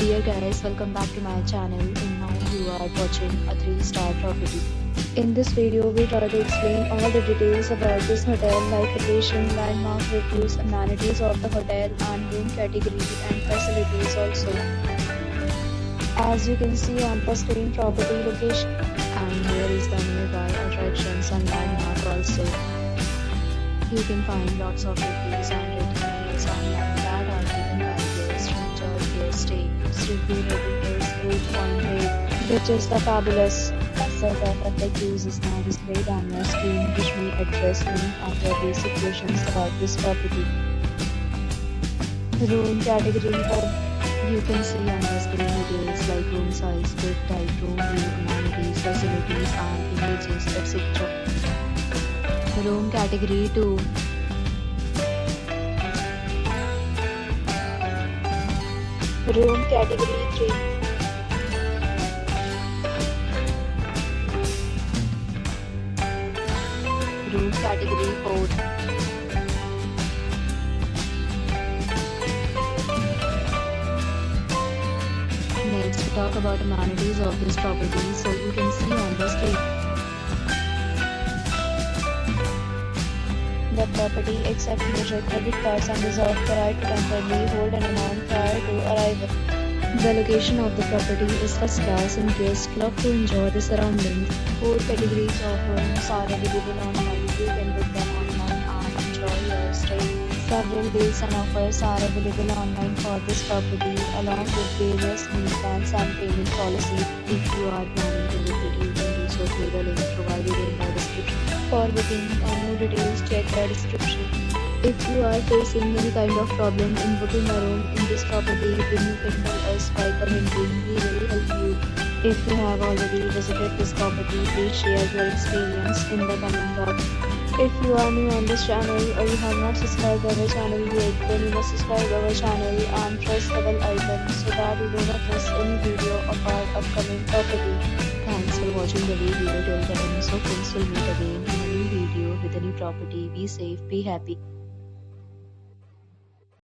Dear guys, welcome back to my channel, and now you are watching a 3-star property. In this video, we try to explain all the details about this hotel like location, landmark reviews, amenities of the hotel and room category and facilities also. As you can see on the screen, property location, and here is the nearby attractions and landmark also. You can find lots of reviews and ratings online that are given by guests to enjoy their stay. Its review rating is 8.8, which is the fabulous. Set of FAQs is now displayed on your screen, which may address many of your basic questions about this property. Room category home. You can see on the screen details like room size, bed type, room view, amenities, facilities, and images, etc. Room category 2. Room category 3. Room category 4. Next, we talk about amenities of this property, so you can see on the screen. The property accepts major credit cards and reserves the right to temporarily hold an amount prior to arrival. The location of the property is first class and guests love to enjoy the surroundings. 4 categories of rooms are available online. You can book them online and enjoy your stay. Several deals and offers are available online for this property, along with various meal plans and payment policies. If you are planning to book it, you can do so through the link provided in the description. For booking or more details, check the description. If you are facing any kind of problem in booking a room in this property, then you can tell us by commenting. We will help you. If you have already visited this property, please share your experience in the comment box. If you are new on this channel or you have not subscribed our channel yet, then you must subscribe our channel and press the bell icon so that you do not miss any video of our upcoming property. Thanks for watching the video till the end. So friends, will meet again in a new video with a new property. Be safe, be happy.